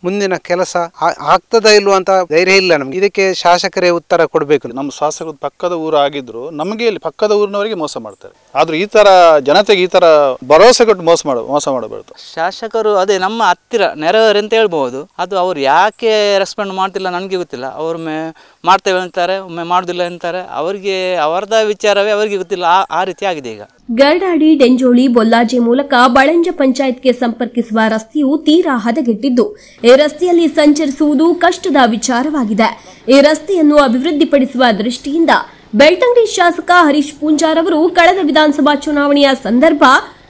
ಮುಂದಿನ ಕೆಲಸ ಆಗ್ತದ ಇಲ್ವಾ ಅಂತ ಧೈರ್ಯ ಇಲ್ಲ ನಮ್ಗೆ. ಇದಕ್ಕೆ ಶಾಸಕರೇ ಉತ್ತರ ಕೊಡಬೇಕು. ನಮ್ಮ ಶಾಸಕರು ಪಕ್ಕದ ಊರು ಆಗಿದ್ರು ನಮಗೆ ಇಲ್ಲಿ ಪಕ್ಕದ ಊರಿನವರಿಗೆ ಮೋಸ ಮಾಡ್ತಾರೆ. ಆದ್ರೆ ಈ ತರ ಜನತೆಗೆ ಈ ತರ ಭರವಸೆ ಕೊಟ್ಟು ಮೋಸ ಮಾಡಬಾರ್ದು. ಶಾಸಕರು ಅದೇ ನಮ್ಮ ಹತ್ತಿರ ನೆರವೇರು ಅಂತ ಹೇಳ್ಬಹುದು. ಅದು ಅವ್ರು ಯಾಕೆ ರೆಸ್ಪಾಂಡ್ ಮಾಡ್ತಿಲ್ಲ ನನಗೆ ಗೊತ್ತಿಲ್ಲ. ಅವ್ರೊಮ್ಮೆ ಮಾಡ್ತೇವೆ ಅಂತಾರೆ, ಒಮ್ಮೆ ಮಾಡುದಿಲ್ಲ ಅಂತಾರೆ. ಅವರಿಗೆ ಅವರದ ವಿಚಾರವೇ ಅವರಿಗೆ ಗೊತ್ತಿಲ್ಲ. ಆ ರೀತಿ ಆಗಿದೆ ಈಗ. ಗರ್ಡಾಡಿ ಡೆಂಜೋಳಿ ಬೊಲ್ಲಾಜೆ ಮೂಲಕ ಬಳಂಜ ಪಂಚಾಯತ್ಗೆ ಸಂಪರ್ಕಿಸುವ ರಸ್ತೆಯು ತೀರಾ ಹದಗೆಟ್ಟಿದ್ದು ಈ ರಸ್ತೆಯಲ್ಲಿ ಸಂಚರಿಸುವುದು ಕಷ್ಟದ ವಿಚಾರವಾಗಿದೆ. ಈ ರಸ್ತೆಯನ್ನು ಅಭಿವೃದ್ಧಿಪಡಿಸುವ ದೃಷ್ಟಿಯಿಂದ ಬೆಳ್ತಂಗಡಿ ಶಾಸಕ ಹರೀಶ್ ಪೂಂಜಾರ್ ಅವರು ಕಳೆದ ವಿಧಾನಸಭಾ ಚುನಾವಣೆಯ ಸಂದರ್ಭ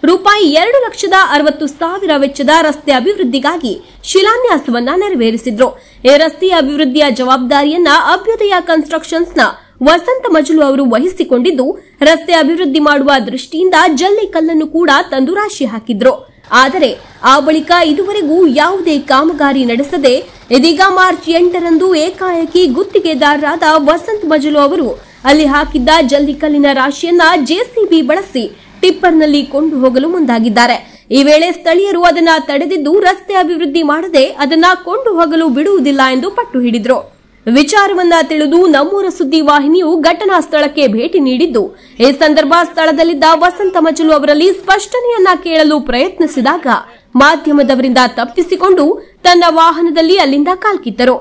ರೂಪಾಯಿ 2,60,000 ವೆಚ್ಚದ ರಸ್ತೆ ಅಭಿವೃದ್ಧಿಗಾಗಿ ಶಿಲಾನ್ಯಾಸವನ್ನ ನೆರವೇರಿಸಿದ್ರು. ಈ ರಸ್ತೆಯ ಅಭಿವೃದ್ಧಿಯ ಜವಾಬ್ದಾರಿಯನ್ನ ಅಭ್ಯುದಯ ಕನ್ಸ್ಟ್ರಕ್ಷನ್ಸ್ನ ವಸಂತ ಮಜಲು ಅವರು ವಹಿಸಿಕೊಂಡಿದ್ದು ರಸ್ತೆ ಅಭಿವೃದ್ಧಿ ಮಾಡುವ ದೃಷ್ಟಿಯಿಂದ ಜಲ್ಲಿ ಕಲ್ಲನ್ನು ಕೂಡ ತಂದು ರಾಶಿ ಹಾಕಿದ್ರು. ಆದರೆ ಆ ಬಳಿಕ ಇದುವರೆಗೂ ಯಾವುದೇ ಕಾಮಗಾರಿ ನಡೆಸದೆ ಇದೀಗ ಮಾರ್ಚ್ 8ರಂದು ಏಕಾಏಕಿ ಗುತ್ತಿಗೆದಾರರಾದ ವಸಂತ ಮಜಲು ಅವರು ಅಲ್ಲಿ ಹಾಕಿದ್ದ ಜಲ್ಲಿಕಲ್ಲಿನ ರಾಶಿಯನ್ನ ಜೆಸಿಬಿ ಬಳಸಿ ಟಿಪ್ಪರ್ನಲ್ಲಿ ಕೊಂಡು ಹೋಗಲು ಮುಂದಾಗಿದ್ದಾರೆ. ಈ ವೇಳೆ ಸ್ಥಳೀಯರು ಅದನ್ನ ತಡೆದಿದ್ದು ರಸ್ತೆ ಅಭಿವೃದ್ಧಿ ಮಾಡದೆ ಅದನ್ನ ಕೊಂಡು ಹೋಗಲು ಬಿಡುವುದಿಲ್ಲ ಎಂದು ಪಟ್ಟು ಹಿಡಿದ್ರು. ವಿಚಾರವನ್ನ ತಿಳಿದು ನಮ್ಮೂರ ಸುದ್ದಿ ವಾಹಿನಿಯು ಘಟನಾ ಸ್ಥಳಕ್ಕೆ ಭೇಟಿ ನೀಡಿದ್ದು ಈ ಸಂದರ್ಭ ಸ್ಥಳದಲ್ಲಿದ್ದ ವಸಂತ ಮಜಲು ಅವರಲ್ಲಿ ಸ್ಪಷ್ಟನೆಯನ್ನ ಕೇಳಲು ಪ್ರಯತ್ನಿಸಿದಾಗ ಮಾಧ್ಯಮದವರಿಂದ ತಪ್ಪಿಸಿಕೊಂಡು ತನ್ನ ವಾಹನದಲ್ಲಿ ಅಲ್ಲಿಂದ ಕಾಲ್ಕಿತ್ತರು.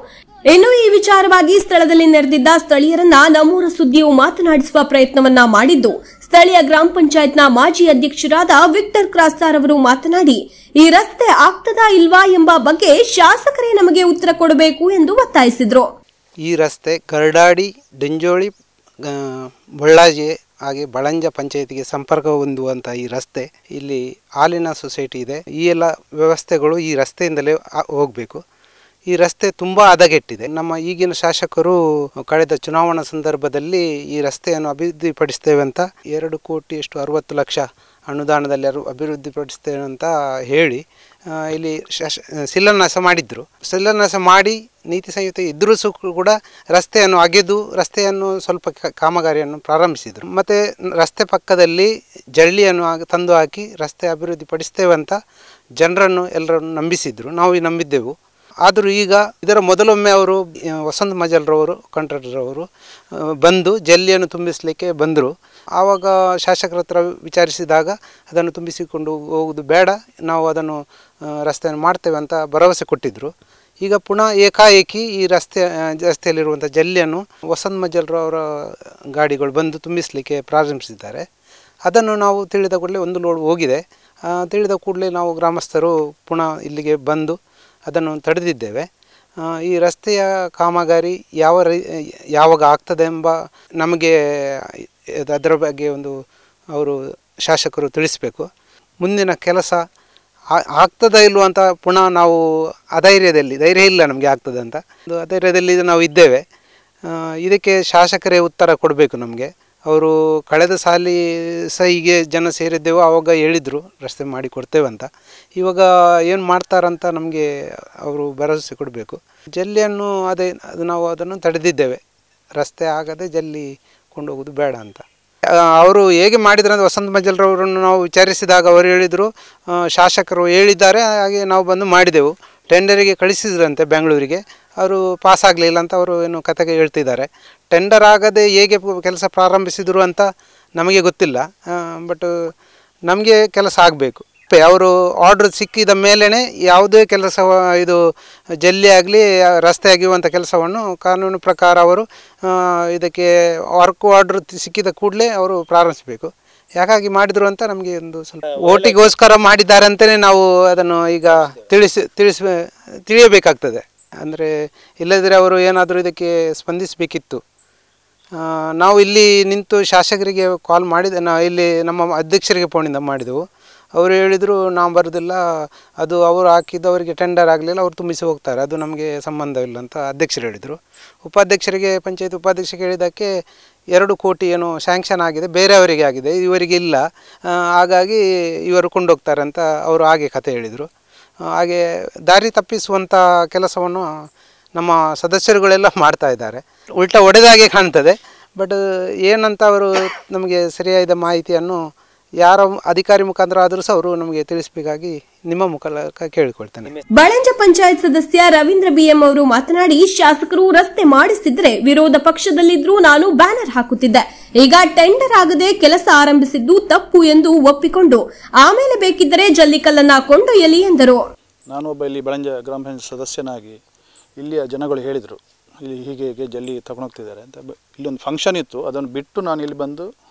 ಇನ್ನು ಈ ವಿಚಾರವಾಗಿ ಸ್ಥಳದಲ್ಲಿ ನೆರೆದಿದ್ದ ಸ್ಥಳೀಯರನ್ನ ನಮ್ಮೂರ ಸುದ್ದಿಯು ಮಾತನಾಡಿಸುವ ಪ್ರಯತ್ನವನ್ನ ಮಾಡಿದ್ದು ಸ್ಥಳೀಯ ಗ್ರಾಮ ಪಂಚಾಯತ್ನ ಮಾಜಿ ಅಧ್ಯಕ್ಷರಾದ ವಿಕ್ಟರ್ ಕ್ರಾಸ್ತಾರ್ ಅವರು ಮಾತನಾಡಿ ಈ ರಸ್ತೆ ಆಗ್ತದಾ ಇಲ್ವಾ ಎಂಬ ಬಗ್ಗೆ ಶಾಸಕರೇ ನಮಗೆ ಉತ್ತರ ಕೊಡಬೇಕು ಎಂದು ಒತ್ತಾಯಿಸಿದ್ರು. ಈ ರಸ್ತೆ ಗರ್ಡಾಡಿ ಡೆಂಜೋಳಿ ಬೊಳ್ಳಾಜೆ ಹಾಗೆ ಬಳಂಜ ಪಂಚಾಯತಿಗೆ ಸಂಪರ್ಕ ಹೊಂದುವಂಥ ಈ ರಸ್ತೆ, ಇಲ್ಲಿ ಹಾಲಿನ ಸೊಸೈಟಿ ಇದೆ. ಈ ಎಲ್ಲ ವ್ಯವಸ್ಥೆಗಳು ಈ ರಸ್ತೆಯಿಂದಲೇ ಹೋಗಬೇಕು. ಈ ರಸ್ತೆ ತುಂಬ ಹದಗೆಟ್ಟಿದೆ. ನಮ್ಮ ಈಗಿನ ಶಾಸಕರು ಕಳೆದ ಚುನಾವಣಾ ಸಂದರ್ಭದಲ್ಲಿ ಈ ರಸ್ತೆಯನ್ನು ಅಭಿವೃದ್ಧಿಪಡಿಸ್ತೇವೆ ಅಂತ 2,60,00,000 ಅನುದಾನದಲ್ಲಿ ಅಭಿವೃದ್ಧಿಪಡಿಸ್ತೇವೆ ಅಂತ ಹೇಳಿ ಇಲ್ಲಿ ಶಿಲಾನ್ಯಾಸ ಮಾಡಿದ್ರು. ಶಿಲಾನ್ಯಾಸ ಮಾಡಿ ನೀತಿ ಸಂಹಿತೆ ಇದ್ರೂ ಕೂಡ ರಸ್ತೆಯನ್ನು ಅಗೆದು ರಸ್ತೆಯನ್ನು ಸ್ವಲ್ಪ ಕಾಮಗಾರಿಯನ್ನು ಪ್ರಾರಂಭಿಸಿದರು. ಮತ್ತು ರಸ್ತೆ ಪಕ್ಕದಲ್ಲಿ ಜಳ್ಳಿಯನ್ನು ತಂದು ಹಾಕಿ ರಸ್ತೆ ಅಭಿವೃದ್ಧಿಪಡಿಸ್ತೇವೆ ಅಂತ ಜನರನ್ನು ಎಲ್ಲರನ್ನು ನಂಬಿಸಿದ್ರು. ನಾವು ನಂಬಿದ್ದೆವು. ಆದರೂ ಈಗ ಇದರ ಮೊದಲೊಮ್ಮೆ ಅವರು ವಸಂತ ಮಜಲ್ರವರು ಕಾಂಟ್ರಾಕ್ಟರ್ ಬಂದು ಜಲ್ಲಿಯನ್ನು ತುಂಬಿಸಲಿಕ್ಕೆ ಬಂದರು. ಆವಾಗ ಶಾಸಕರ ಹತ್ರ ವಿಚಾರಿಸಿದಾಗ ಅದನ್ನು ತುಂಬಿಸಿಕೊಂಡು ಹೋಗುವುದು ಬೇಡ, ನಾವು ಅದನ್ನು ರಸ್ತೆಯನ್ನು ಮಾಡ್ತೇವೆ ಅಂತ ಭರವಸೆ ಕೊಟ್ಟಿದ್ದರು. ಈಗ ಪುನಃ ಏಕಾಏಕಿ ಈ ರಸ್ತೆಯಲ್ಲಿರುವಂಥ ಜಲ್ಲಿಯನ್ನು ವಸಂತ ಮಜಲ್ರವರ ಗಾಡಿಗಳು ಬಂದು ತುಂಬಿಸಲಿಕ್ಕೆ ಪ್ರಾರಂಭಿಸಿದ್ದಾರೆ. ಅದನ್ನು ನಾವು ತಿಳಿದ ಕೂಡಲೇ ಒಂದು ಲೋಡ್ ಹೋಗಿದೆ. ತಿಳಿದ ಕೂಡಲೇ ನಾವು ಗ್ರಾಮಸ್ಥರು ಪುನಃ ಇಲ್ಲಿಗೆ ಬಂದು ಅದನ್ನು ತಡೆದಿದ್ದೇವೆ. ಈ ರಸ್ತೆಯ ಕಾಮಗಾರಿ ಯಾವಾಗ ಆಗ್ತದೆ ಎಂಬ ನಮಗೆ ಅದರ ಬಗ್ಗೆ ಅವರು ಶಾಸಕರು ತಿಳಿಸಬೇಕು. ಮುಂದಿನ ಕೆಲಸ ಆಗ್ತದ ಇಲ್ವಾ ಅಂತ ಪುನಃ ನಾವು ಧೈರ್ಯ ಇಲ್ಲ ನಮಗೆ ಆಗ್ತದೆ ಅಂತ ಅಧೈರ್ಯದಲ್ಲಿ ನಾವು ಇದ್ದೇವೆ. ಇದಕ್ಕೆ ಶಾಸಕರೇ ಉತ್ತರ ಕೊಡಬೇಕು ನಮಗೆ. ಅವರು ಕಳೆದ ಸಾಲಿ ಹೀಗೆ ಜನ ಸೇರಿದ್ದೆವು, ಆವಾಗ ಹೇಳಿದರು ರಸ್ತೆ ಮಾಡಿ ಕೊಡ್ತೇವೆ ಅಂತ. ಇವಾಗ ಏನು ಮಾಡ್ತಾರಂತ ನಮಗೆ ಅವರು ಭರವಸೆ ಕೊಡಬೇಕು. ಜಲ್ಲಿಯನ್ನು ನಾವು ಅದನ್ನು ತಡೆದಿದ್ದೇವೆ. ರಸ್ತೆ ಆಗದೆ ಜಲ್ಲಿ ಕೊಂಡೋಗೋದು ಬೇಡ ಅಂತ. ಅವರು ಹೇಗೆ ಮಾಡಿದ್ರಂದ್ರೆ ವಸಂತ ಮಜಲ್ರವರನ್ನು ನಾವು ವಿಚಾರಿಸಿದಾಗ ಅವರು ಹೇಳಿದರು, ಶಾಸಕರು ಹೇಳಿದ್ದಾರೆ, ಹಾಗೆ ನಾವು ಬಂದು ಮಾಡಿದೆವು. ಟೆಂಡರಿಗೆ ಕಳಿಸಿದ್ರಂತೆ ಬೆಂಗಳೂರಿಗೆ, ಅವರು ಪಾಸ್ ಆಗಲಿಲ್ಲ ಅಂತ ಅವರು ಏನು ಕತೆಗೆ ಹೇಳ್ತಿದ್ದಾರೆ. ಟೆಂಡರ್ ಆಗದೆ ಹೇಗೆ ಕೆಲಸ ಪ್ರಾರಂಭಿಸಿದರು ಅಂತ ನಮಗೆ ಗೊತ್ತಿಲ್ಲ. ಬಟ್ ನಮಗೆ ಕೆಲಸ ಆಗಬೇಕು. ಅವರು ಆರ್ಡ್ರ್ ಸಿಕ್ಕಿದ ಮೇಲೇ ಯಾವುದೇ ಕೆಲಸ ಇದು ಜಲ್ಲಿ ಆಗಲಿ ರಸ್ತೆ ಆಗಿರುವಂಥ ಕೆಲಸವನ್ನು ಕಾನೂನು ಪ್ರಕಾರ ಅವರು ಇದಕ್ಕೆ ವರ್ಕ್ ಆರ್ಡ್ರ್ ಸಿಕ್ಕಿದ ಕೂಡಲೇ ಅವರು ಪ್ರಾರಂಭಿಸಬೇಕು. ಯಾಕಾಗಿ ಮಾಡಿದರು ಅಂತ ನಮಗೆ ಒಂದು ಸ್ವಲ್ಪ ಓಟಿಗೋಸ್ಕರ ಮಾಡಿದ್ದಾರೆ ಅಂತಲೇ ನಾವು ಅದನ್ನು ಈಗ ತಿಳಿಯಬೇಕಾಗ್ತದೆ. ಅಂದರೆ ಇಲ್ಲದಿದ್ದರೆ ಅವರು ಏನಾದರೂ ಇದಕ್ಕೆ ಸ್ಪಂದಿಸಬೇಕಿತ್ತು. ನಾವು ಇಲ್ಲಿ ನಿಂತು ಶಾಸಕರಿಗೆ ಕಾಲ್ ಇಲ್ಲಿ ನಮ್ಮ ಅಧ್ಯಕ್ಷರಿಗೆ ಫೋನಿಂದ ಮಾಡಿದೆವು. ಅವರು ಹೇಳಿದರು, ನಾವು ಬರೋದಿಲ್ಲ, ಅದು ಅವರು ಹಾಕಿದ್ದವರಿಗೆ ಟೆಂಡರ್ ಆಗಲಿಲ್ಲ, ಅವರು ತುಂಬಿಸಿ ಹೋಗ್ತಾರೆ, ಅದು ನಮಗೆ ಸಂಬಂಧವಿಲ್ಲ ಅಂತ ಅಧ್ಯಕ್ಷರು ಹೇಳಿದರು. ಉಪಾಧ್ಯಕ್ಷರಿಗೆ ಪಂಚಾಯತ್ ಉಪಾಧ್ಯಕ್ಷರಿಗೆ ಹೇಳಿದ್ದಕ್ಕೆ 2 ಕೋಟಿ ಏನೋ ಸ್ಯಾಂಕ್ಷನ್ ಆಗಿದೆ, ಬೇರೆಯವರಿಗೆ ಆಗಿದೆ, ಇವರಿಗೆ ಇಲ್ಲ, ಹಾಗಾಗಿ ಇವರು ಕೊಂಡೋಗ್ತಾರೆ ಅಂತ ಅವರು ಹಾಗೆ ಕತೆ ಹೇಳಿದರು. ಹಾಗೆ ದಾರಿ ತಪ್ಪಿಸುವಂಥ ಕೆಲಸವನ್ನು ನಮ್ಮ ಸದಸ್ಯರುಗಳೆಲ್ಲ ಮಾಡ್ತಾ ಇದ್ದಾರೆ. ಉಲ್ಟಾ ಹೊಡೆದಾಗೆ ಕಾಣ್ತದೆ. ಬಟ್ ಏನಂತ ಅವರು ನಮಗೆ ಸರಿಯಾದ ಮಾಹಿತಿಯನ್ನು ಯಾರ ಅಧಿಕಾರಿ ಮುಖಾಂತರ ಆದರೂ ಸಹ ಅವರು ನಮಗೆ ತಿಳಿಸಬೇಕಾಗಿ ನಿಮ್ಮ ಮುಖಾಂತರ ಕೇಳಿಕೊಳ್ತೇನೆ. ಬಳಂಜ ಪಂಚಾಯತ್ ಸದಸ್ಯ ರವೀಂದ್ರ ಬಿಎಂ ಅವರು ಮಾತನಾಡಿ, ಶಾಸಕರು ರಸ್ತೆ ಮಾಡಿಸಿದ್ರೆ ವಿರೋಧ ಪಕ್ಷದಲ್ಲಿದ್ರೂ ನಾನು ಬ್ಯಾನರ್ ಹಾಕುತ್ತಿದ್ದೆ. ಈಗ ಟೆಂಡರ್ ಆಗದೆ ಕೆಲಸ ಆರಂಭಿಸಿದ್ದು ತಪ್ಪು ಎಂದು ಒಪ್ಪಿಕೊಂಡು ಆಮೇಲೆ ಬೇಕಿದ್ದರೆ ಜಲ್ಲಿಕಲ್ಲನ್ನ ಕೊಂಡೊಯ್ಯಲಿ ಎಂದರು. ನಾನು ಒಬ್ಬ ಇಲ್ಲಿ ಬಳಂಜ ಗ್ರಾಮ ಪಂಚಾಯತ್ ಸದಸ್ಯನಾಗಿ ಇಲ್ಲಿಯ ಜನಗಳು ಹೇಳಿದರು, ಇಲ್ಲಿ ಹೀಗೆ ಜಲ್ಲಿ ತಗೊಂಡೋಗ್ತಿದ್ದಾರೆ ಅಂತ. ಇಲ್ಲೊಂದು ಫಂಕ್ಷನ್ ಇತ್ತು, ಅದನ್ನು ಬಿಟ್ಟು ನಾನು ಇಲ್ಲಿ ಬಂದು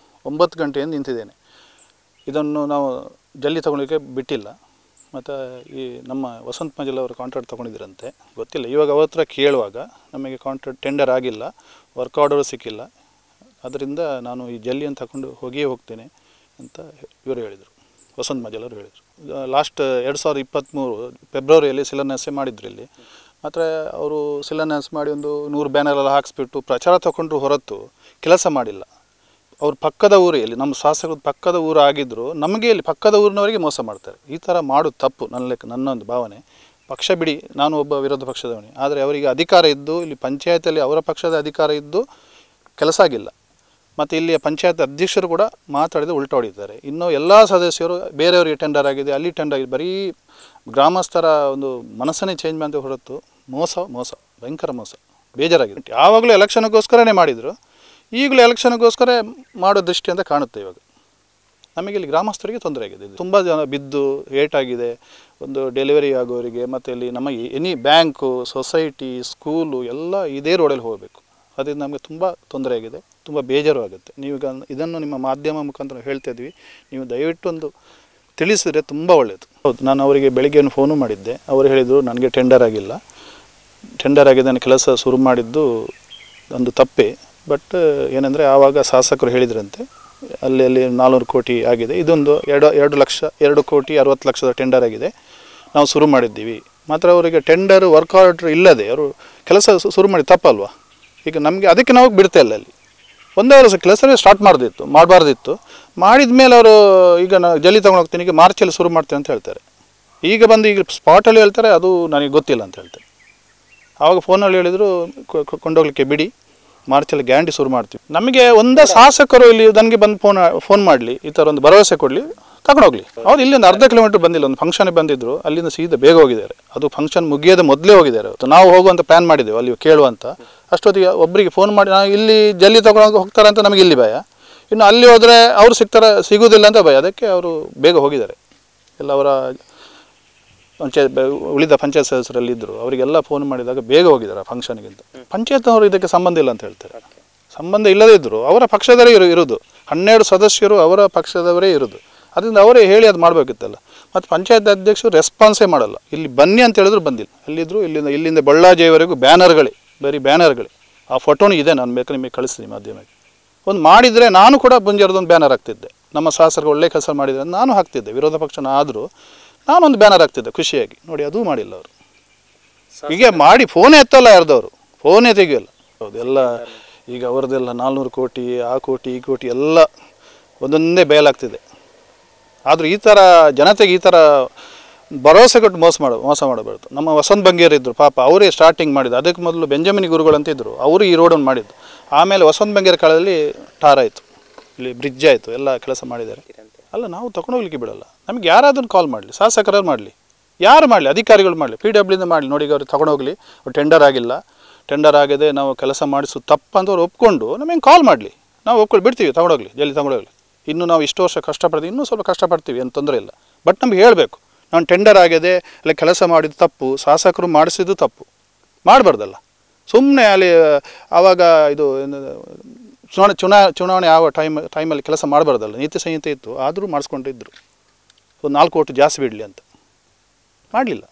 9 ಗಂಟೆಯಿಂದ ನಿಂತಿದ್ದೇನೆ. ಇದನ್ನು ನಾವು ಜಲ್ಲಿ ತಗೊಳ್ಳಿಕ್ಕೆ ಬಿಟ್ಟಿಲ್ಲ. ಮತ್ತು ಈ ನಮ್ಮ ವಸಂತ ಮಂಜಲ್ ಅವರು ಕಾಂಟ್ರಾಕ್ಟ್ ತೊಗೊಂಡಿದ್ದರಂತೆ, ಗೊತ್ತಿಲ್ಲ. ಇವಾಗ ಅವ್ರ ಹತ್ರ ಕೇಳುವಾಗ ನಮಗೆ ಕಾಂಟ್ರಾಕ್ಟ್ ಟೆಂಡರ್ ಆಗಿಲ್ಲ, ವರ್ಕ್ ಆರ್ಡರು ಸಿಕ್ಕಿಲ್ಲ, ಅದರಿಂದ ನಾನು ಈ ಜಲ್ಲಿಯನ್ನು ತಗೊಂಡು ಹೋಗ್ತೇನೆ ಅಂತ ಇವರು ಹೇಳಿದರು, ವಸಂತ ಮಂಜಲ್ ಅವರು ಹೇಳಿದರು. ಲಾಸ್ಟ್ 2023 ಫೆಬ್ರವರಿಯಲ್ಲಿ ಶಿಲಾನ್ಯಾಸ ಮಾಡಿದ್ರು ಇಲ್ಲಿ. ಮಾತ್ರ ಅವರು ಶಿಲಾನ್ಯಾಸ ಮಾಡಿ ಒಂದು 100 ಬ್ಯಾನರೆಲ್ಲ ಹಾಕಿಸ್ಬಿಟ್ಟು ಪ್ರಚಾರ ತಗೊಂಡ್ರು ಹೊರತು ಕೆಲಸ ಮಾಡಿಲ್ಲ. ಅವ್ರ ಪಕ್ಕದ ಊರು, ಇಲ್ಲಿ ನಮ್ಮ ಶಾಸಕರ ಪಕ್ಕದ ಊರು ಆಗಿದ್ದರು, ನಮಗೆ ಇಲ್ಲಿ ಪಕ್ಕದ ಊರಿನವರಿಗೆ ಮೋಸ ಮಾಡ್ತಾರೆ. ಈ ಥರ ಮಾಡೋದು ತಪ್ಪು ನನ್ನೊಂದು ಭಾವನೆ. ಪಕ್ಷ ಬಿಡಿ, ನಾನು ಒಬ್ಬ ವಿರೋಧ ಪಕ್ಷದವನೇ, ಆದರೆ ಅವರಿಗೆ ಅಧಿಕಾರ ಇದ್ದು ಇಲ್ಲಿ ಪಂಚಾಯತಲ್ಲಿ ಅವರ ಪಕ್ಷದ ಅಧಿಕಾರ ಇದ್ದು ಕೆಲಸ ಆಗಿಲ್ಲ. ಮತ್ತು ಇಲ್ಲಿಯ ಪಂಚಾಯತ್ ಅಧ್ಯಕ್ಷರು ಕೂಡ ಮಾತಾಡಿದ ಉಲ್ಟಾ ಹೊಡಿತಾರೆ. ಇನ್ನು ಎಲ್ಲ ಸದಸ್ಯರು ಬೇರೆಯವರಿಗೆ ಟೆಂಡರ್ ಆಗಿದೆ, ಅಲ್ಲಿ ಟೆಂಡರ್ ಆಗಿದೆ, ಬರೀ ಗ್ರಾಮಸ್ಥರ ಒಂದು ಮನಸ್ಸನ್ನೇ ಚೇಂಜ್ ಮಾಡಿದ ಹೊರತು ಮೋಸ ಭಯಂಕರ ಮೋಸ, ಬೇಜಾರಾಗಿದೆ. ಯಾವಾಗಲೂ ಎಲೆಕ್ಷನ್ಗೋಸ್ಕರನೇ ಮಾಡಿದರು, ಈಗಲೂ ಎಲೆಕ್ಷನ್ಗೋಸ್ಕರ ಮಾಡೋ ದೃಷ್ಟಿ ಅಂತ ಕಾಣುತ್ತೆ. ಇವಾಗ ನಮಗೆ ಇಲ್ಲಿ ಗ್ರಾಮಸ್ಥರಿಗೆ ತೊಂದರೆ ಆಗಿದೆ, ತುಂಬ ಜನ ಬಿದ್ದು ಏಟಾಗಿದೆ, ಒಂದು ಡೆಲಿವರಿ ಆಗೋರಿಗೆ. ಮತ್ತು ಇಲ್ಲಿ ನಮ್ಮ ಎನಿ ಬ್ಯಾಂಕು, ಸೊಸೈಟಿ, ಸ್ಕೂಲು ಎಲ್ಲ ಇದೇ ರೋಡಲ್ಲಿ ಹೋಗಬೇಕು. ಅದರಿಂದ ನಮಗೆ ತುಂಬ ತೊಂದರೆ ಆಗಿದೆ, ತುಂಬ ಬೇಜಾರು ಆಗುತ್ತೆ. ನೀವೀಗ ಇದನ್ನು ನಿಮ್ಮ ಮಾಧ್ಯಮ ಮುಖಾಂತರ ಹೇಳ್ತಾ ಇದ್ವಿ, ನೀವು ದಯವಿಟ್ಟು ಒಂದು ತಿಳಿಸಿದ್ರೆ ತುಂಬ ಒಳ್ಳೆಯದು. ಹೌದು, ನಾನು ಅವರಿಗೆ ಬೆಳಿಗ್ಗೆ ಫೋನು ಮಾಡಿದ್ದೆ. ಅವರು ಹೇಳಿದರು ನನಗೆ ಟೆಂಡರ್ ಆಗಿಲ್ಲ, ಟೆಂಡರ್ ಆಗಿದೆ, ನಾನು ಕೆಲಸ ಶುರು ಮಾಡಿದ್ದು ಒಂದು ತಪ್ಪೇ. ಬಟ್ ಏನಂದರೆ ಆವಾಗ ಶಾಸಕರು ಹೇಳಿದ್ರಂತೆ ಅಲ್ಲಿ 400 ಕೋಟಿ ಆಗಿದೆ, ಇದೊಂದು 2 ಕೋಟಿ 60 ಲಕ್ಷದ ಟೆಂಡರ್ ಆಗಿದೆ, ನಾವು ಶುರು ಮಾಡಿದ್ದೀವಿ. ಮಾತ್ರ ಅವರಿಗೆ ಟೆಂಡರ್ ವರ್ಕ್ ಆರ್ಡರ್ ಇಲ್ಲದೆ ಅವರು ಕೆಲಸ ಶುರು ಮಾಡಿ ತಪ್ಪಲ್ವಾ? ಈಗ ನಮಗೆ ಅದಕ್ಕೆ ನಾವು ಬಿಡ್ತಾ ಇಲ್ಲ. ಅಲ್ಲಿ 1 ವರ್ಷ ಕೆಲಸವೇ ಸ್ಟಾರ್ಟ್ ಮಾಡಬಾರ್ದಿತ್ತು. ಮಾಡಿದ ಮೇಲೆ ಅವರು ಈಗ ನಾನು ಜಲ್ಲಿ ತೊಗೊಂಡೋಗ್ತೀನಿ, ಈಗ ಮಾರ್ಚಲ್ಲಿ ಶುರು ಮಾಡ್ತೇನೆ ಅಂತ ಹೇಳ್ತಾರೆ. ಈಗ ಬಂದು ಈಗ ಸ್ಪಾಟಲ್ಲಿ ಹೇಳ್ತಾರೆ ಅದು ನನಗೆ ಗೊತ್ತಿಲ್ಲ ಅಂತ ಹೇಳ್ತಾರೆ. ಆವಾಗ ಫೋನಲ್ಲಿ ಹೇಳಿದರು ಕೊಂಡೋಗ್ಲಿಕ್ಕೆ ಬಿಡಿ, ಮಾರ್ಚಲ್ಲಿ ಗ್ಯಾರಂಟಿ ಶುರು ಮಾಡ್ತೀವಿ. ನಮಗೆ ಒಂದೇ ಶಾಸಕರು ಇಲ್ಲಿ ನನಗೆ ಬಂದು ಫೋನ್ ಮಾಡಲಿ, ಈ ಥರ ಒಂದು ಭರವಸೆ ಕೊಡಲಿ, ತಗೊಂಡೋಗ್ಲಿ. ಅವ್ರು ಇಲ್ಲಿ ಒಂದು 1/2 ಕಿಲೋಮೀಟರ್ ಬಂದಿಲ್ಲ, ಒಂದು ಫಂಕ್ಷನ್ಗೆ ಬಂದಿದ್ದರು, ಅಲ್ಲಿಂದ ಸೀದಾ ಬೇಗ ಹೋಗಿದ್ದಾರೆ. ಅದು ಫಂಕ್ಷನ್ ಮುಗಿಯೋದ ಮೊದಲೇ ಹೋಗಿದ್ದಾರೆ. ನಾವು ಹೋಗುವಂಥ ಪ್ಲ್ಯಾನ್ ಮಾಡಿದ್ದೆವು ಅಲ್ಲಿ ಕೇಳುವಂಥ. ಅಷ್ಟೊತ್ತಿಗೆ ಒಬ್ಬರಿಗೆ ಫೋನ್ ಮಾಡಿ ನಾವು ಇಲ್ಲಿ ಜಲ್ಲಿ ತಗೊಂಡು ಹೋಗ್ತಾರೆ ಅಂತ ನಮಗೆ ಇಲ್ಲಿ ಭಯ, ಇನ್ನು ಅಲ್ಲಿ ಹೋದರೆ ಅವರು ಸಿಗೋದಿಲ್ಲ ಅಂತ ಭಯ. ಅದಕ್ಕೆ ಅವರು ಬೇಗ ಹೋಗಿದ್ದಾರೆ. ಎಲ್ಲ ಅವರ ಉಳಿದ ಪಂಚಾಯತ್ ಸದಸ್ಯರಲ್ಲಿ ಇದ್ದರು, ಅವರಿಗೆಲ್ಲ ಫೋನ್ ಮಾಡಿದಾಗ ಬೇಗ ಹೋಗಿದ್ದಾರೆ ಆ ಫಂಕ್ಷನ್ಗಿಂತ. ಪಂಚಾಯತ್ನವರು ಇದಕ್ಕೆ ಸಂಬಂಧ ಇಲ್ಲ ಅಂತ ಹೇಳ್ತಾರೆ. ಸಂಬಂಧ ಇಲ್ಲದೇ ಇದ್ದರು, ಅವರ ಪಕ್ಷದವರೇ ಇರೋದು, 12 ಸದಸ್ಯರು ಅವರ ಪಕ್ಷದವರೇ ಇರೋದು. ಅದರಿಂದ ಅವರೇ ಹೇಳಿ ಅದು ಮಾಡಬೇಕಿತ್ತಲ್ಲ. ಮತ್ತು ಪಂಚಾಯತ್ ಅಧ್ಯಕ್ಷರು ರೆಸ್ಪಾನ್ಸೇ ಮಾಡಲ್ಲ. ಇಲ್ಲಿ ಬನ್ನಿ ಅಂತ ಹೇಳಿದ್ರು ಬಂದಿಲ್ಲ. ಅಲ್ಲಿದ್ದರು, ಇಲ್ಲಿಂದ ಬಳ್ಳಾಜಿಯವರೆಗೂ ಬರೀ ಬ್ಯಾನರ್ಗಳೇ. ಆ ಫೋಟೋನು ಇದೆ, ನಾನು ಬೇಕಾದ್ರೆ ನಿಮಗೆ ಕಳಿಸ್ತೀನಿ ಮಾಧ್ಯಮಕ್ಕೆ. ಒಂದು ಮಾಡಿದರೆ ನಾನು ಕೂಡ ಬಂಜಾರದೊಂದು ಬ್ಯಾನರ್ ಹಾಕ್ತಿದ್ದೆ. ನಮ್ಮ ಶಾಸಕರು ಒಳ್ಳೆ ಕೆಲಸ ಮಾಡಿದರೆ ನಾನು ಹಾಕ್ತಿದ್ದೆ, ವಿರೋಧ ಪಕ್ಷನ ಆದರೂ ನಾನೊಂದು ಬ್ಯಾನರ್ ಹಾಕ್ತಿದ್ದೆ ಖುಷಿಯಾಗಿ. ನೋಡಿ, ಅದೂ ಮಾಡಿಲ್ಲ ಅವರು. ಹೀಗೆ ಮಾಡಿ ಫೋನೇ ಎತ್ತಲ್ಲ, ಯಾರ್ದವರು ಫೋನೇ ತೆಗಿಯಲ್ಲ. ಹೌದು, ಎಲ್ಲ ಈಗ ಅವರದೆಲ್ಲ 400 ಕೋಟಿ, ಆ ಕೋಟಿ ಈ ಕೋಟಿ ಎಲ್ಲ ಒಂದೊಂದೇ ಬೇಲಾಗ್ತಿದೆ. ಆದರೂ ಈ ಥರ ಜನತೆಗೆ ಈ ಥರ ಭರವಸೆ ಕೊಟ್ಟು ಮೋಸ ಮಾಡಬಾರ್ದು. ನಮ್ಮ ವಸಂತ ಬಂಗೇರ್ ಇದ್ದರು, ಪಾಪ ಅವರೇ ಸ್ಟಾರ್ಟಿಂಗ್ ಮಾಡಿದ್ದು. ಅದಕ್ಕೆ ಮೊದಲು ಬೆಂಜಮಿನಿ ಗುರುಗಳಂತಿದ್ದರು, ಅವರು ಈ ರೋಡನ್ನು ಮಾಡಿದ್ದು. ಆಮೇಲೆ ವಸಂತ ಬಂಗೇರ್ ಕಾಲದಲ್ಲಿ ಟಾರ್ ಆಯಿತು, ಇಲ್ಲಿ ಬ್ರಿಡ್ಜ್ ಆಯಿತು, ಎಲ್ಲ ಕೆಲಸ ಮಾಡಿದ್ದಾರೆ. ಅಲ್ಲ, ನಾವು ತಗೊಂಡೋಗ್ಲಿಕ್ಕೆ ಬಿಡಲ್ಲ. ನಮಗೆ ಯಾರಾದ್ರೂ ಕಾಲ್ ಮಾಡಲಿ, ಶಾಸಕರು ಮಾಡಲಿ, ಯಾರು ಮಾಡಲಿ, ಅಧಿಕಾರಿಗಳು ಮಾಡಲಿ, PWದಿಂದ ಮಾಡಲಿ. ನೋಡಿ, ಈಗ ಅವ್ರು ತಗೊಂಡೋಗ್ಲಿ, ಟೆಂಡರ್ ಆಗಿಲ್ಲ, ಟೆಂಡರ್ ಆಗದೆ ನಾವು ಕೆಲಸ ಮಾಡಿಸು ತಪ್ಪು ಅಂತ ಅವ್ರು ಒಪ್ಕೊಂಡು ನಮಗೆ ಕಾಲ್ ಮಾಡಲಿ, ನಾವು ಒಪ್ಕೊಂಡು ಬಿಡ್ತೀವಿ, ತಗೊಂಡೋಗ್ಲಿ, ಜಲ್ಲಿ ತಗೊಂಡೋಗ್ಲಿ. ಇನ್ನು ನಾವು ಇಷ್ಟು ವರ್ಷ ಕಷ್ಟಪಡ್ತೀವಿ, ಇನ್ನೂ ಸ್ವಲ್ಪ ಕಷ್ಟಪಡ್ತೀವಿ, ಏನು ತೊಂದರೆ ಇಲ್ಲ. ಬಟ್ ನಮ್ಗೆ ಹೇಳಬೇಕು, ನಾನು ಟೆಂಡರ್ ಆಗಿದೆ, ಅಲ್ಲ ಕೆಲಸ ಮಾಡಿದ್ದು ತಪ್ಪು, ಶಾಸಕರು ಮಾಡಿಸಿದ್ದು ತಪ್ಪು, ಮಾಡಬಾರ್ದಲ್ಲ. ಸುಮ್ಮನೆ ಅಲ್ಲಿ ಆವಾಗ ಇದು ಚುನಾವಣೆ ಯಾವ ಟೈಮಲ್ಲಿ ಕೆಲಸ ಮಾಡಬಾರ್ದಲ್ಲ. ನೀತಿ ಸಂಹಿತೆ ಇತ್ತು, ಆದರೂ ಮಾಡಿಸ್ಕೊಂಡಿದ್ರು, ಒಂದು 4 ಕೋಟಿ ಜಾಸ್ತಿ ಬಿಡಲಿ ಅಂತ. ಮಾಡಲಿಲ್ಲ.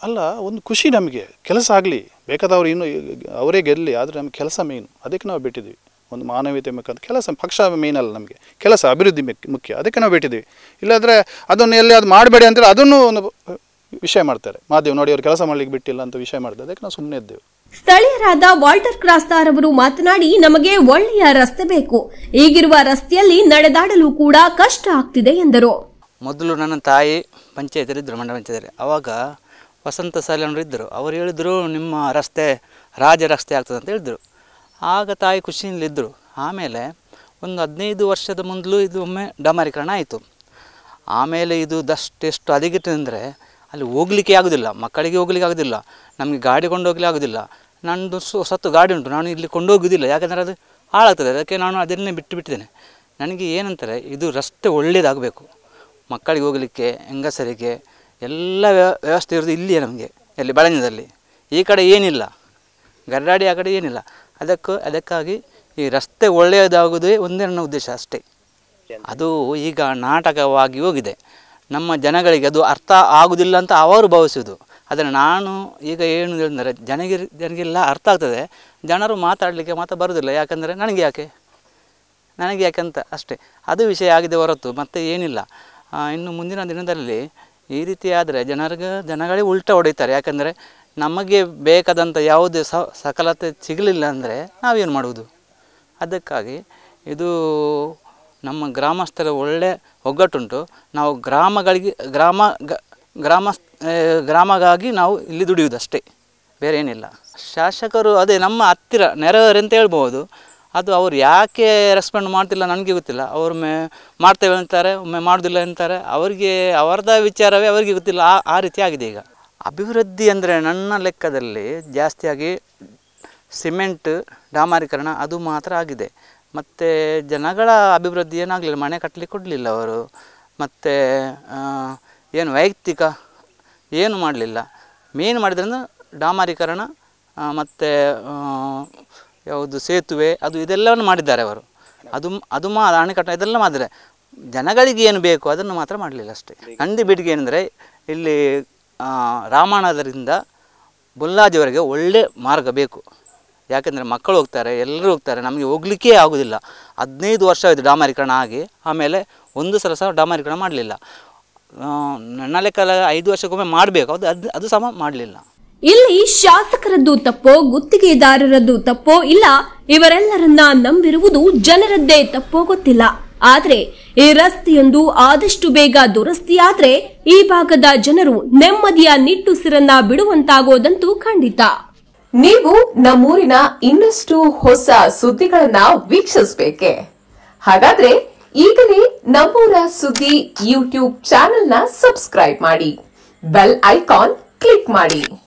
ಅಲ್ಲ, ಒಂದು ಖುಷಿ ನಮಗೆ, ಕೆಲಸ ಆಗಲಿ, ಬೇಕಾದವರು ಇನ್ನೂ ಅವರೇ ಗೆಲ್ಲಲಿ, ಆದರೆ ನಮಗೆ ಕೆಲಸ ಮೇಯ್ನು. ಅದಕ್ಕೆ ನಾವು ಬಿಟ್ಟಿದ್ದೀವಿ. ಒಂದು ಮಾನವೀಯತೆ ಬೇಕಂತ ಕೆಲಸ, ಪಕ್ಷ ಮೇಯ್ನ್ ಅಲ್ಲ ನಮಗೆ, ಕೆಲಸ ಅಭಿವೃದ್ಧಿ ಮುಖ್ಯ. ಅದಕ್ಕೆ ನಾವು ಬಿಟ್ಟಿದ್ದೀವಿ. ಇಲ್ಲಾಂದರೆ ಅದನ್ನು ಎಲ್ಲಿ ಅದು ಮಾಡಬೇಡಿ ಅಂತೇಳಿ ಅದನ್ನು ಒಂದು ವಿಷಯ ಮಾಡ್ತಾರೆ ಮಾಧ್ಯಮ. ನೋಡಿ, ಅವ್ರು ಕೆಲಸ ಮಾಡಲಿಕ್ಕೆ ಬಿಟ್ಟಿಲ್ಲ ಅಂತ ವಿಷಯ ಮಾಡಿದೆ, ಅದಕ್ಕೆ ನಾವು ಸುಮ್ಮನೆ ಇದ್ದೇವೆ. ಸ್ಥಳೀಯರಾದ ವಾಲ್ಟರ್ ಕ್ರಾಸ್ತಾರ್ ಅವರು ಮಾತನಾಡಿ, ನಮಗೆ ಒಳ್ಳೆಯ ರಸ್ತೆ ಬೇಕು, ಈಗಿರುವ ರಸ್ತೆಯಲ್ಲಿ ನಡೆದಾಡಲು ಕೂಡ ಕಷ್ಟ ಆಗ್ತಿದೆ ಎಂದರು. ಮೊದಲು ನನ್ನ ತಾಯಿ ಪಂಚಾಯತರಿದ್ದರು, ಮಂಡಲ ಪಂಚಾಯತಲ್ಲಿ. ಆವಾಗ ವಸಂತ ಸಾಲನವರು ಇದ್ದರು. ಅವರು ಹೇಳಿದರು, ನಿಮ್ಮ ರಸ್ತೆ ರಾಜ ರಸ್ತೆ ಆಗ್ತದೆ ಅಂತ ಹೇಳಿದರು. ಆಗ ತಾಯಿ ಖುಷಿಯಿಂದಲಿದ್ದರು. ಆಮೇಲೆ ಒಂದು 15 ವರ್ಷದ ಮೊದಲು ಇದು ಒಮ್ಮೆ ಡಾಮರೀಕರಣ ಆಯಿತು. ಆಮೇಲೆ ಇದು ಎಷ್ಟು ಹದಗೆಟ್ಟಿದೆ ಅಲ್ಲಿ ಹೋಗಲಿಕ್ಕೆ ಆಗೋದಿಲ್ಲ, ಮಕ್ಕಳಿಗೆ ಹೋಗ್ಲಿಕ್ಕೆ ಆಗೋದಿಲ್ಲ, ನಮಗೆ ಗಾಡಿ ಕೊಂಡೋಗ್ಲಿಕ್ಕೆ ಆಗೋದಿಲ್ಲ. ನನ್ನದು ಸತ್ತು ಗಾಡಿ ಉಂಟು, ನಾನು ಇಲ್ಲಿ ಕೊಂಡೋಗೋದಿಲ್ಲ, ಯಾಕಂದರೆ ಅದು ಹಾಳಾಗ್ತದೆ. ಅದಕ್ಕೆ ನಾನು ಅದನ್ನೇ ಬಿಟ್ಟಿದ್ದೇನೆ. ನನಗೆ ಏನಂತಾರೆ, ಇದು ರಸ್ತೆ ಒಳ್ಳೆಯದಾಗಬೇಕು, ಮಕ್ಕಳಿಗೆ ಹೋಗಲಿಕ್ಕೆ, ಹೆಂಗಸರಿಗೆ ಎಲ್ಲ ವ್ಯವಸ್ಥೆ ಇರೋದು ಇಲ್ಲಿಯೇ ನಮಗೆ, ಇಲ್ಲಿ ಬಳಂಜದಲ್ಲಿ. ಈ ಕಡೆ ಏನಿಲ್ಲ, ಗರ್ರಾಡಿ ಆ ಕಡೆ ಏನಿಲ್ಲ. ಅದಕ್ಕಾಗಿ ಈ ರಸ್ತೆ ಒಳ್ಳೆಯದಾಗುವುದೇ ಒಂದೇ ನನ್ನ ಉದ್ದೇಶ ಅಷ್ಟೇ. ಅದು ಈಗ ನಾಟಕವಾಗಿ ಹೋಗಿದೆ. ನಮ್ಮ ಜನಗಳಿಗೆ ಅದು ಅರ್ಥ ಆಗುವುದಿಲ್ಲ ಅಂತ ಅವರು ಭಾವಿಸುವುದು. ಆದರೆ ನಾನು ಈಗ ಏನು ಹೇಳಿದರೆ ಜನಗೆಲ್ಲ ಅರ್ಥ ಆಗ್ತದೆ. ಜನರು ಮಾತಾಡಲಿಕ್ಕೆ ಬರೋದಿಲ್ಲ, ಯಾಕಂದರೆ ನನಗೆ ಯಾಕೆ ಅಂತ ಅಷ್ಟೇ. ಅದು ವಿಷಯ ಆಗಿದೆ ಹೊರತು ಮತ್ತೆ ಏನಿಲ್ಲ. ಇನ್ನು ಮುಂದಿನ ದಿನದಲ್ಲಿ ಈ ರೀತಿ ಆದರೆ ಜನಗಳೇ ಉಲ್ಟ ಹೊಡೆಯುತ್ತಾರೆ. ಯಾಕಂದರೆ ನಮಗೆ ಬೇಕಾದಂಥ ಯಾವುದೇ ಸಕಲತೆ ಸಿಗಲಿಲ್ಲ ಅಂದರೆ ನಾವೇನು ಮಾಡುವುದು? ಅದಕ್ಕಾಗಿ ಇದು ನಮ್ಮ ಗ್ರಾಮಸ್ಥರ ಒಳ್ಳೆ ಒಗ್ಗಟ್ಟುಂಟು. ನಾವು ಗ್ರಾಮಗಾಗಿ ನಾವು ಇಲ್ಲಿ ದುಡಿಯುವುದು ಅಷ್ಟೇ, ಬೇರೆ ಏನಿಲ್ಲ. ಶಾಸಕರು ಅದೇ ನಮ್ಮ ಹತ್ತಿರ ನೆರವೇರು ಅಂತ ಹೇಳ್ಬೋದು. ಅದು ಅವರು ಯಾಕೆ ರೆಸ್ಪಾಂಡ್ ಮಾಡ್ತಿಲ್ಲ ನನಗೆ ಗೊತ್ತಿಲ್ಲ. ಅವರು ಮಾಡ್ತೇವೆ ಅಂತಾರೆ, ಒಮ್ಮೆ ಮಾಡೋದಿಲ್ಲ ಅಂತಾರೆ. ಅವರಿಗೆ ಅವರದ ವಿಚಾರವೇ ಅವರಿಗೆ ಗೊತ್ತಿಲ್ಲ. ಆ ರೀತಿ ಆಗಿದೆ ಈಗ. ಅಭಿವೃದ್ಧಿ ಅಂದರೆ ನನ್ನ ಲೆಕ್ಕದಲ್ಲಿ ಜಾಸ್ತಿಯಾಗಿ ಸಿಮೆಂಟ್ ಡಾಮರೀಕರಣ ಅದು ಮಾತ್ರ ಆಗಿದೆ. ಮತ್ತು ಜನಗಳ ಅಭಿವೃದ್ಧಿ ಏನಾಗಲಿಲ್ಲ, ಮನೆ ಕಟ್ಟಲಿಕ್ಕೆ ಕೊಡಲಿಲ್ಲ ಅವರು. ಮತ್ತು ಏನು ವೈಯಕ್ತಿಕ ಏನು ಮಾಡಲಿಲ್ಲ. ಮೇನ್ ಮಾಡಿದ್ರಿಂದ ಡಾಮರೀಕರಣ ಮತ್ತು ಯಾವುದು ಸೇತುವೆ ಅದು ಇದೆಲ್ಲವನ್ನು ಮಾಡಿದ್ದಾರೆ ಅವರು. ಅದು ಅಣೆಕಟ್ಟು ಇದೆಲ್ಲ ಮಾಡಿದರೆ ಜನಗಳಿಗೆ ಏನು ಬೇಕು ಅದನ್ನು ಮಾತ್ರ ಮಾಡಲಿಲ್ಲ ಅಷ್ಟೇ. ನಂದಿ ಬೇಡಿಕೆ ಏನಂದರೆ ಇಲ್ಲಿ ರಾಮನಗರದಿಂದ ಬೊಲ್ಲಾಜಿವರೆಗೆ ಒಳ್ಳೆ ಮಾರ್ಗ ಬೇಕು. ಯಾಕೆಂದರೆ ಮಕ್ಕಳು ಹೋಗ್ತಾರೆ, ಎಲ್ಲರೂ ಹೋಗ್ತಾರೆ, ನಮಗೆ ಹೋಗಲಿಕ್ಕೇ ಆಗೋದಿಲ್ಲ. 15 ವರ್ಷ ಆಯಿತು ಡಾಮರೀಕರಣ ಆಗಿ. ಆಮೇಲೆ ಒಂದು ಸಲ ಸಹ ಡಾಮರೀಕರಣ ಮಾಡಲಿಲ್ಲ. ನನ್ನ ಲೆಕ್ಕ 5 ವರ್ಷಕ್ಕೊಮ್ಮೆ ಮಾಡಬೇಕು, ಅದು ಸಹ ಮಾಡಲಿಲ್ಲ. ಇಲ್ಲಿ ಶಾಸಕರದ್ದು ತಪ್ಪೋ, ಗುತ್ತಿಗೆದಾರರದ್ದು ತಪ್ಪೋ ಇಲ್ಲ, ಇವರೆಲ್ಲರನ್ನ ನಂಬಿರುವುದು ಜನರದ್ದೇ ತಪ್ಪೋ ಗೊತ್ತಿಲ್ಲ. ಆದ್ರೆ ಈ ರಸ್ತೆಯೊಂದು ಆದಷ್ಟು ಬೇಗ ದುರಸ್ತಿಯಾದ್ರೆ ಈ ಭಾಗದ ಜನರು ನೆಮ್ಮದಿಯ ನಿಟ್ಟುಸಿರನ್ನ ಬಿಡುವಂತಾಗೋದಂತೂ ಖಂಡಿತ. ನೀವು ನಮ್ಮೂರಿನ ಇನ್ನಷ್ಟು ಹೊಸ ಸುದ್ದಿಗಳನ್ನ ವೀಕ್ಷಿಸಬೇಕೆ? ಹಾಗಾದ್ರೆ ಈಗಲೇ ನಮ್ಮೂರ ಸುದ್ದಿ ಯೂಟ್ಯೂಬ್ ಚಾನೆಲ್ನ ಸಬ್ಸ್ಕ್ರೈಬ್ ಮಾಡಿ, ಬೆಲ್ ಐಕಾನ್ ಕ್ಲಿಕ್ ಮಾಡಿ.